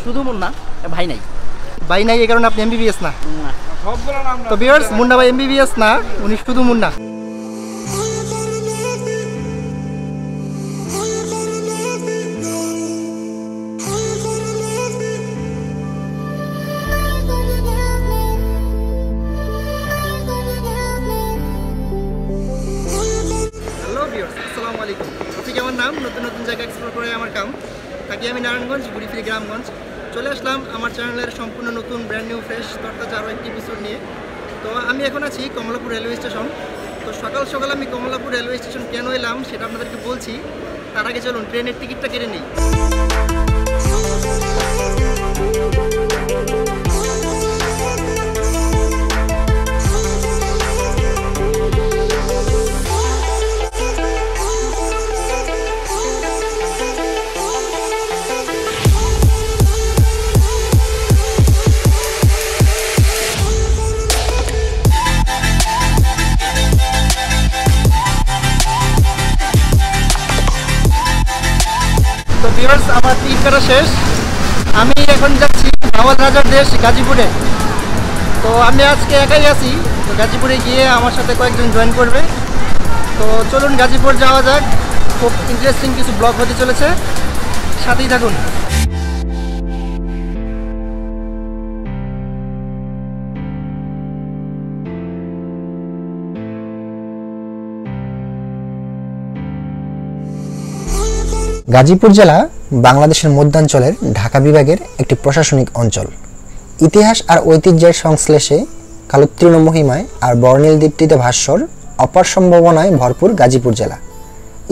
শুধু মুন্না, ভাই নাই। ভাই নাই এই কারণে আপনি এমবিবিএস না? না। তো ভিউয়ার্স, মুন্না ভাই এমবিবিএস না, উনি শুধু মুন্না। আসসালামু আলাইকুম। টপিক আমার নাম, নতুন নতুন জায়গা এক্সপ্লোর করে আমার কাম। থাকি আমি নারায়ণগঞ্জ, ঘুরিফিরি গ্রামগঞ্জ। চলে আসলাম আমার চ্যানেলের সম্পূর্ণ নতুন ব্র্যান্ড নিউ ফ্রেশ তরতাজা আরও একটি এপিসোড নিয়ে। তো আমি এখন আছি কমলাপুর রেলওয়ে স্টেশন। তো সকাল সকাল আমি কমলাপুর রেলওয়ে স্টেশন কেন এলাম সেটা আপনাদেরকে বলছি। তার আগে চলুন ট্রেনের টিকিটটা কেটে নিই। তো ভিউয়ার্স, আমার টিকিট কাটা শেষ। আমি এখন যাচ্ছি বাওয়াল রাজার দেশ গাজীপুরে। তো আমি আজকে একাই আছি। তো গাজীপুরে গিয়ে আমার সাথে কয়েকজন জয়েন করবে। তো চলুন গাজীপুর যাওয়া যাক। খুব ইন্টারেস্টিং কিছু ব্লগ হতে চলেছে, সাথেই থাকুন। গাজীপুর জেলা বাংলাদেশের মধ্যাঞ্চলের ঢাকা বিভাগের একটি প্রশাসনিক অঞ্চল। ইতিহাস আর ঐতিহ্যের সংশ্লেষে কালোত্তীর্ণ মহিমায় আর বর্ণিল দীপ্তিতে ভাস্বর অপার সম্ভাবনায় ভরপুর গাজীপুর জেলা।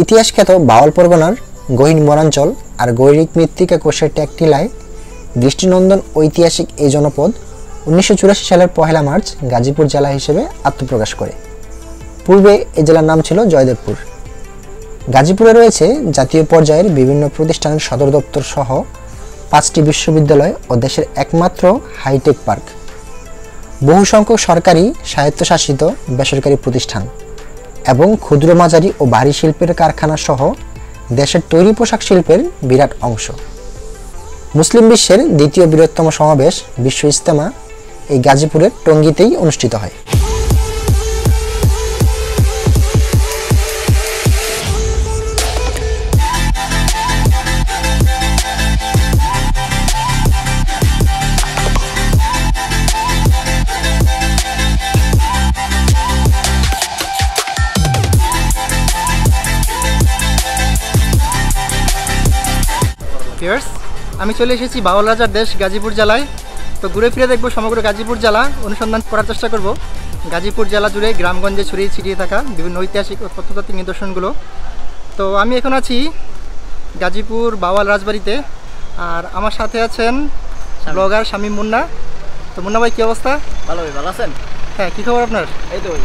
ইতিহাস খ্যাত বাওয়াল পরগনার গহীন বনাঞ্চল আর গৈরিক মৃত্তিকা কোষের ট্যাকটিলায় দৃষ্টিনন্দন ঐতিহাসিক এই জনপদ 1984 সালের 1 মার্চ গাজীপুর জেলা হিসেবে আত্মপ্রকাশ করে। পূর্বে এই জেলার নাম ছিল জয়দেবপুর। গাজীপুরে রয়েছে জাতীয় পর্যায়ের বিভিন্ন প্রতিষ্ঠানের সদর দপ্তর সহ 5টি বিশ্ববিদ্যালয় ও দেশের একমাত্র হাইটেক পার্ক, বহু সংখ্যক সরকারি স্বায়ত্তশাসিত বেসরকারি প্রতিষ্ঠান এবং ক্ষুদ্র মাঝারি ও ভারী শিল্পের কারখানা সহ দেশের তৈরি পোশাক শিল্পের বিরাট অংশ। মুসলিম বিশ্বের দ্বিতীয় বৃহত্তম সমাবেশ বিশ্ব ইজতেমা এই গাজীপুরের টঙ্গীতেই অনুষ্ঠিত হয়। আমি চলে এসেছি বাওয়াল রাজার দেশ গাজীপুর জেলায়। তো ঘুরে ফিরে দেখবো সমগ্র গাজীপুর জেলা, অনুসন্ধান করার চেষ্টা করব গাজীপুর জেলা জুড়ে গ্রামগঞ্জে ছড়িয়ে ছিটিয়ে থাকা বিভিন্ন ঐতিহাসিক ও প্রত্নতাত্ত্বিক নিদর্শনগুলো। তো আমি এখন আছি গাজীপুর বাওয়াল রাজবাড়িতে, আর আমার সাথে আছেন ব্লগার শামীম মুন্না। তো মুন্না ভাই, কী অবস্থা? ভালো ভাই, ভালো আছেন? হ্যাঁ, কী খবর আপনার? এই তো ভাই।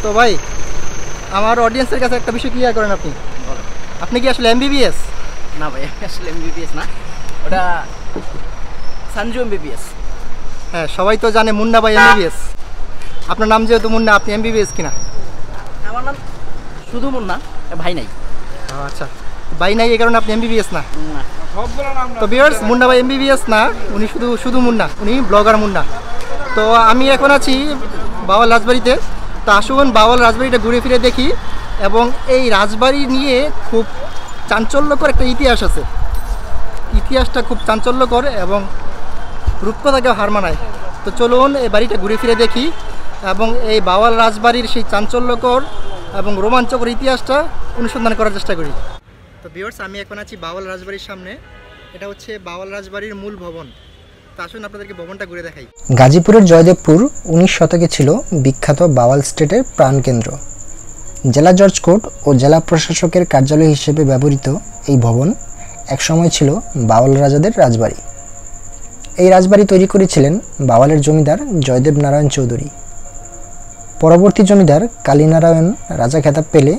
তো ভাই, আমার অডিয়েন্সের কাছে একটা বিষয় ক্লিয়ার করেন। আপনি কি আসলে এমবিবিএস? না ভাই, আসলে এমবিবিএস না, ওটা সঞ্জু এমবিবিএস। হ্যাঁ, সবাই তো জানে মুন্না ভাই এমবিবিএস। আপনার নাম যেহেতু মুন্না, আপনি এমবিবিএস কিনা? আমার নাম শুধু মুন্না, ভাই নাই। আচ্ছা, ভাই নাই এই কারণে আপনি এমবিবিএস না? না। তো ভিউয়ার্স, মুন্না ভাই এমবিবিএস না, উনি শুধু মুন্না, উনি ব্লগার মুন্না। তো আমি এখন আছি বাওয়াল রাজবাড়িতে। তো আসুন বাওয়াল রাজবাড়িটা ঘুরে ফিরে দেখি। এবং এই রাজবাড়ি নিয়ে খুব চাঞ্চল্যকর একটা ইতিহাস আছে। ইতিহাসটা খুব চাঞ্চল্যকর এবং রূপকথাকেও হার মানায়। তো চলুন এই বাড়িটা ঘুরে ফিরে দেখি এবং এই বাওয়াল রাজবাড়ির সেই চাঞ্চল্যকর এবং রোমাঞ্চকর ইতিহাসটা অনুসন্ধান করার চেষ্টা করি। তো ভিউয়ার্স, আমি এখন আছি বাওয়াল রাজবাড়ির সামনে। এটা হচ্ছে বাওয়াল রাজবাড়ির মূল ভবন। তো আসুন আপনাদেরকে ভবনটা ঘুরে দেখাই। গাজীপুরের জয়দেবপুর 19 শতকে ছিল বিখ্যাত বাওয়াল স্টেটের প্রাণকেন্দ্র। জেলা জজ কোর্ট ও জেলা প্রশাসকের কার্যালয় হিসেবে ব্যবহৃত এই ভবন একসময় ছিল বাওয়াল রাজাদের রাজবাড়ি। এই রাজবাড়ি তৈরি করেছিলেন বাওয়ালের জমিদার জয়দেব নারায়ণ চৌধুরী। পরবর্তী জমিদার কালীনারায়ণ রাজা খেতাব পেলে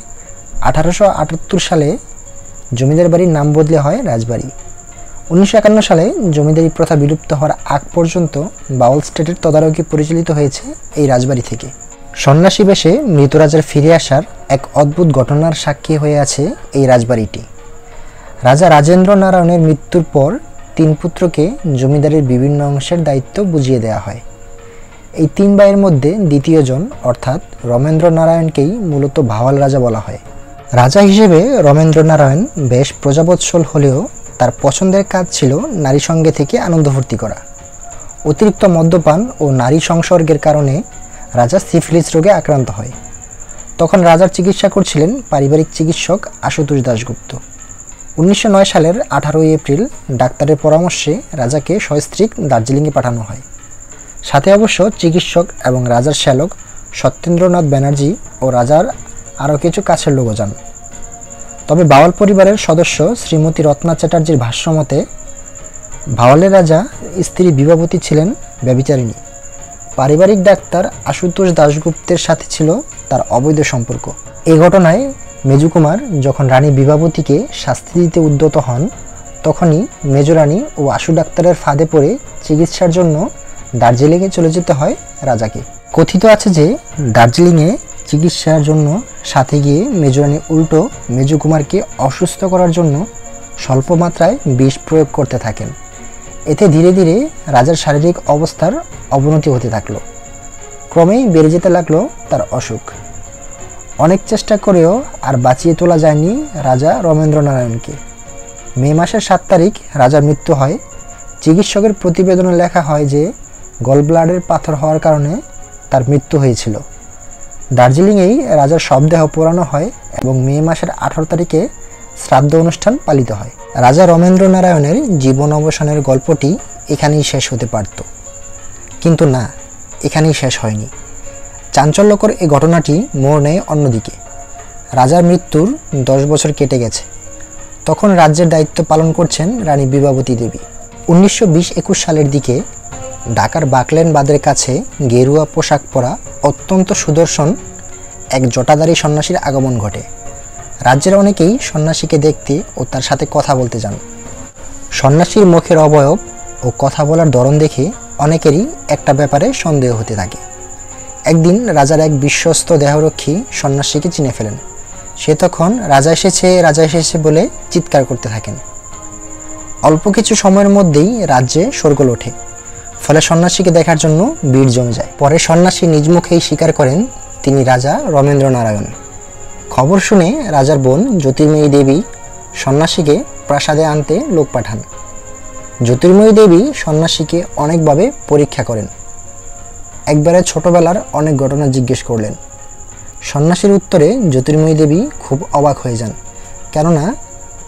1878 সালে জমিদার বাড়ির নাম বদলে হয় রাজবাড়ি। 1951 সালে জমিদারি প্রথা বিলুপ্ত হওয়ার আগ পর্যন্ত বাওয়াল স্টেটের তদারকি পরিচালিত হয়েছে এই রাজবাড়ি থেকে। সন্ন্যাসী বেশে মৃত রাজার ফিরে আসার এক অদ্ভুত ঘটনার সাক্ষী হয়ে আছে এই রাজবাড়িটি। রাজা রাজেন্দ্র নারায়ণের মৃত্যুর পর তিন পুত্রকে জমিদারির বিভিন্ন অংশের দায়িত্ব বুঝিয়ে দেওয়া হয়। এই তিন ভাইয়ের মধ্যে দ্বিতীয় জন অর্থাৎ রমেন্দ্র নারায়ণকেই মূলত ভাওয়াল রাজা বলা হয়। রাজা হিসেবে রমেন্দ্র নারায়ণ বেশ প্রজাবৎসল হলেও তার পছন্দের কাজ ছিল নারী সঙ্গে থেকে আনন্দ ফুর্তি করা। অতিরিক্ত মদ্যপান ও নারী সংসর্গের কারণে রাজা সিফিলিস রোগে আক্রান্ত হয়। তখন রাজার চিকিৎসা করছিলেন পারিবারিক চিকিৎসক আশুতোষ দাশগুপ্ত। 1909 সালের 18 এপ্রিল ডাক্তারের পরামর্শে রাজাকে সস্ত্রীক দার্জিলিংয়ে পাঠানো হয়। সাথে অবশ্য চিকিৎসক এবং রাজার শ্যালক সত্যেন্দ্রনাথ ব্যানার্জি ও রাজার আরও কিছু কাছের লোকও যান। তবে ভাওয়াল পরিবারের সদস্য শ্রীমতী রত্না চ্যাটার্জির ভাষ্যমতে ভাওয়ালের রাজা স্ত্রী বিভাবতী ছিলেন ব্যভিচারিণী। পারিবারিক ডাক্তার আশুতোষ দাশগুপ্তের সাথে ছিল তার অবৈধ সম্পর্ক। এই ঘটনায় মেজুকুমার যখন রানী বিভাবতীকে শাস্তি দিতে উদ্যত হন, তখনই মেজরানী ও আশু ডাক্তারের ফাঁদে পড়ে চিকিৎসার জন্য দার্জিলিংয়ে চলে যেতে হয় রাজাকে। কথিত আছে যে দার্জিলিংয়ে চিকিৎসার জন্য সাথে গিয়ে মেজরানী উল্টো মেজুকুমারকে অসুস্থ করার জন্য স্বল্প মাত্রায় বিষ প্রয়োগ করতে থাকেন। এতে ধীরে ধীরে রাজার শারীরিক অবস্থার অবনতি হতে থাকলো। ক্রমেই বেড়ে যেতে লাগলো তার অসুখ। অনেক চেষ্টা করেও আর বাঁচিয়ে তোলা যায়নি রাজা রমেন্দ্র নারায়ণকে। মে মাসের 7 তারিখ রাজার মৃত্যু হয়। চিকিৎসকের প্রতিবেদনে লেখা হয় যে গলব্লাডারের পাথর হওয়ার কারণে তার মৃত্যু হয়েছিল। দার্জিলিংয়েই রাজার শবদেহ পোড়ানো হয় এবং মে মাসের 18 তারিখে শ্রাদ্ধ অনুষ্ঠান পালিত হয়। রাজা রমেন্দ্র নারায়ণের জীবন অবসানের গল্পটি এখানেই শেষ হতে পারত, কিন্তু না, এখানেই শেষ হয়নি। চাঞ্চল্যকর এই ঘটনাটি মোড় নেয় অন্যদিকে। রাজার মৃত্যুর 10 বছর কেটে গেছে। তখন রাজ্যের দায়িত্ব পালন করছেন রানী বিভাবতী দেবী। 1920-21 সালের দিকে ঢাকার বাকলেন বাঁধের কাছে গেরুয়া পোশাক পরা অত্যন্ত সুদর্শন এক জটাধারী সন্ন্যাসীর আগমন ঘটে। রাজ্যের অনেকেই সন্ন্যাসীকে দেখতে ও তার সাথে কথা বলতে যান। সন্ন্যাসীর মুখের অবয়ব ও কথা বলার ধরন দেখে অনেকেরই একটা ব্যাপারে সন্দেহ হতে থাকে। একদিন রাজার এক বিশ্বস্ত দেহরক্ষী সন্ন্যাসীকে চিনে ফেলেন। সে তখন রাজা এসেছে বলে চিৎকার করতে থাকেন। অল্প কিছু সময়ের মধ্যেই রাজ্যে শোরগোল ওঠে। ফলে সন্ন্যাসীকে দেখার জন্য ভিড় জমে যায়। পরে সন্ন্যাসী নিজ মুখেই স্বীকার করেন তিনি রাজা রমেন্দ্র নারায়ণ। খবর শুনে রাজার বোন জ্যোতির্ময়ী দেবী সন্ন্যাসীকে প্রাসাদে আনতে লোক পাঠান। জ্যোতির্ময়ী দেবী সন্ন্যাসীকে অনেকভাবে পরীক্ষা করেন। একবারে ছোটবেলার অনেক ঘটনা জিজ্ঞেস করলেন। সন্ন্যাসীর উত্তরে জ্যোতির্ময়ী দেবী খুব অবাক হয়ে যান, কেননা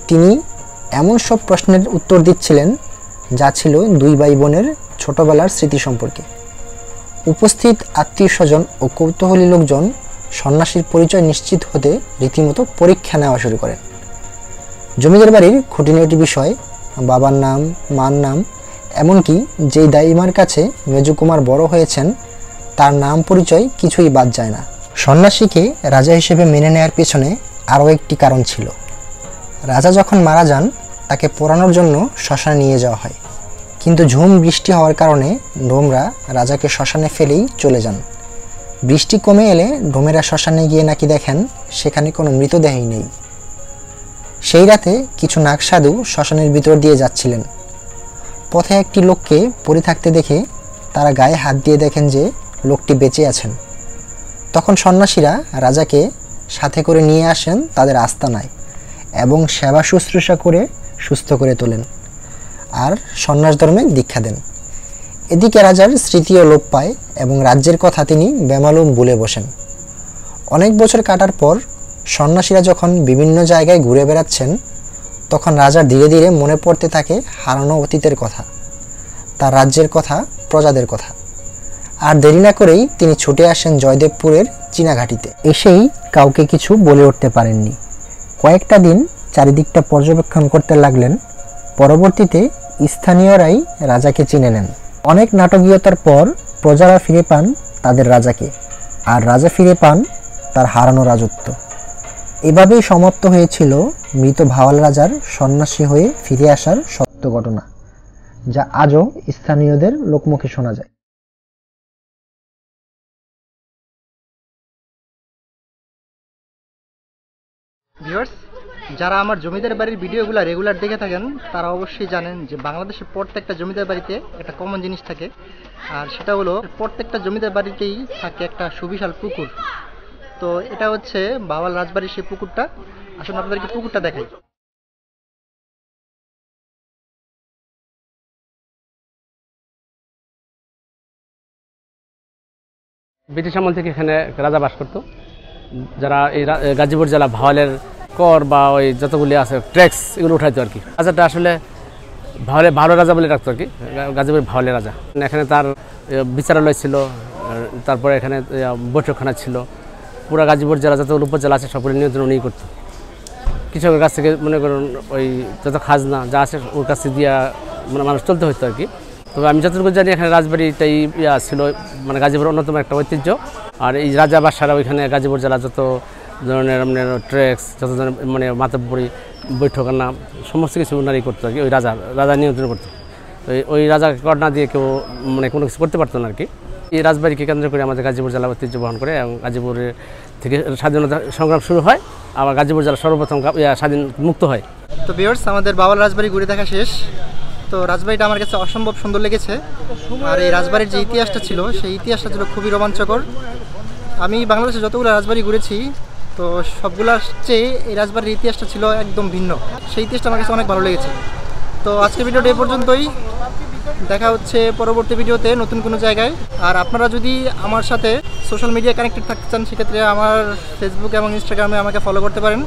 তিনি এমন সব প্রশ্নের উত্তর দিচ্ছিলেন যা ছিল দুই ভাই বোনের ছোটবেলার স্মৃতি সম্পর্কে। উপস্থিত আত্মীয় স্বজন ও কৌতূহলী লোকজন সন্ন্যাসীর পরিচয় নিশ্চিত হতে রীতিমতো পরীক্ষা নেওয়া শুরু করেন। জমিদার বাড়ির খুঁটিনাটি বিষয়, বাবার নাম, মার নাম, এমনকি যেই দাইমার কাছে মেজুকুমার বড় হয়েছেন তার নাম পরিচয় কিছুই বাদ যায় না। সন্ন্যাসীকে রাজা হিসেবে মেনে নেওয়ার পেছনে আরও একটি কারণ ছিল। রাজা যখন মারা যান তাকে পোড়ানোর জন্য শ্মশানে নিয়ে যাওয়া হয়, কিন্তু ঝুম বৃষ্টি হওয়ার কারণে ডোমরা রাজাকে শ্মশানে ফেলেই চলে যান। বৃষ্টি কমে এলে ডোমেরা শ্মশানে গিয়ে নাকি দেখেন সেখানে কোনো মৃতদেহই নেই। সেই রাতে কিছু নাগসাধু শ্মশানের ভিতর দিয়ে যাচ্ছিলেন। পথে একটি লোককে পড়ে থাকতে দেখে তারা গায়ে হাত দিয়ে দেখেন যে লোকটি বেঁচে আছেন। তখন সন্ন্যাসীরা রাজাকে সাথে করে নিয়ে আসেন তাদের আস্তানায় এবং সেবা শুশ্রূষা করে সুস্থ করে তোলেন আর সন্ন্যাস ধর্মে দীক্ষা দেন। এদিকে রাজার স্মৃতিও লোপ পায় এবং রাজ্যের কথা তিনি বেমালুম ভুলে বসেন। অনেক বছর কাটার পর সন্ন্যাসীরা যখন বিভিন্ন জায়গায় ঘুরে বেড়াচ্ছেন, তখন রাজার ধীরে ধীরে মনে পড়তে থাকে হারানো অতীতের কথা, তার রাজ্যের কথা, প্রজাদের কথা। আর দেরি না করেই তিনি ছুটে আসেন জয়দেবপুরের চীনাঘাটিতে। এসেই কাউকে কিছু বলে উঠতে পারেননি। কয়েকটা দিন চারিদিকটা পর্যবেক্ষণ করতে লাগলেন। পরবর্তীতে স্থানীয়রাই রাজাকে চিনে নেন। অনেক নাটকীয়তার পর প্রজারা ফিরে পান তাদের রাজাকে, আর রাজা ফিরে পান তার হারানো রাজত্ব। এভাবেই সমাপ্ত হয়েছিল মৃত ভাওয়াল রাজার সন্ন্যাসী হয়ে ফিরে আসার সত্য ঘটনা, যা আজও স্থানীয়দের লোকমুখে শোনা যায়। ভিউয়ার্স, যারা আমার জমিদার বাড়ির ভিডিওগুলো রেগুলার দেখে থাকেন তারা অবশ্যই জানেন যে বাংলাদেশের প্রত্যেকটা জমিদার বাড়িতে একটা কমন জিনিস থাকে, আর সেটা হলো প্রত্যেকটা জমিদার বাড়িতেই থাকে একটা সুবিশাল পুকুর। তো এটা হচ্ছে বাওয়াল রাজবাড়ির সেই পুকুরটা। আসলে আপনাদেরকে পুকুরটা দেখাই। ব্রিটিশ আমল থেকে এখানে রাজা বাস করতো, যারা এই গাজীপুর জেলা ভাওয়ালের কর বা ওই যতগুলি আছে ট্যাক্স এগুলো উঠাইতো আর কি। রাজাটা আসলে ভালো রাজা বলে রাখতো আর কি, গাজীপুর ভাওয়ালের রাজা। এখানে তার বিচারালয় ছিল, তারপরে এখানে বৈঠকখানা ছিল। পুরো গাজীপুর জেলা যতগুলো উপজেলা আছে সবগুলো নিয়ন্ত্রণ উনিই করতো। কৃষকের কাছ থেকে মনে করুন ওই যত খাজনা যা আছে ওর কাছে দিয়া মানে মানুষ চলতে হতো আর কি। তবে আমি যতটুকু জানি এখানে রাজবাড়িটাই ছিল মানে গাজীপুর অন্যতম একটা ঐতিহ্য। আর এই রাজা বাদশারা ওইখানে গাজীপুর জেলা যত ধরনের ট্যাক্স, যত ধরনের মানে মাতব্বরি বৈঠকানা সমস্ত কিছু ওনারাই করতো আর কি। ওই রাজা নিয়ন্ত্রণ করতো। তো ওই রাজাকে কর না দিয়ে কেউ মানে কোনো কিছু করতে পারতো না আর কি। এই রাজবাড়িকে কেন্দ্র করে আমাদের গাজীপুর জেলা ঐতিহ্য বহন করে এবং গাজীপুরের থেকে স্বাধীনতা সংগ্রাম শুরু হয়, আবার গাজীপুর জেলা সর্বপ্রথম স্বাধীন মুক্ত হয়। তো ভিউয়ার্স, আমাদের বাওয়াল রাজবাড়ি ঘুরে দেখা শেষ। তো রাজবাড়িটা আমার কাছে অসম্ভব সুন্দর লেগেছে। আর এই রাজবাড়ির যে ইতিহাসটা ছিল সেই ইতিহাসটা ছিল খুবই রোমাঞ্চকর। আমি বাংলাদেশে যতগুলো রাজবাড়ি ঘুরেছি তো সবগুলোর চেয়ে এই রাজবাড়ির ইতিহাসটা ছিল একদম ভিন্ন। সেই ইতিহাসটা আমার কাছে অনেক ভালো লেগেছে। তো আজকের ভিডিওটা এই পর্যন্তই। দেখা হচ্ছে পরবর্তী ভিডিওতে নতুন কোনো জায়গায়। আর আপনারা যদি আমার সাথে সোশ্যাল মিডিয়া কানেক্টেড থাকতে চান সেক্ষেত্রে আমার ফেসবুক এবং ইনস্টাগ্রামে আমাকে ফলো করতে পারেন,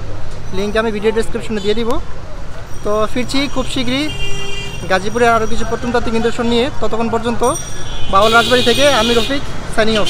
লিঙ্ক আমি ভিডিও ডেসক্রিপশনে দিয়ে দিব। তো ফিরছি খুব শীঘ্রই গাজীপুরে আরও কিছু প্রত্নতাত্ত্বিক নিদর্শন নিয়ে। ততক্ষণ পর্যন্ত বাওয়াল রাজবাড়ি থেকে আমি রফিক সাইনিং অফ।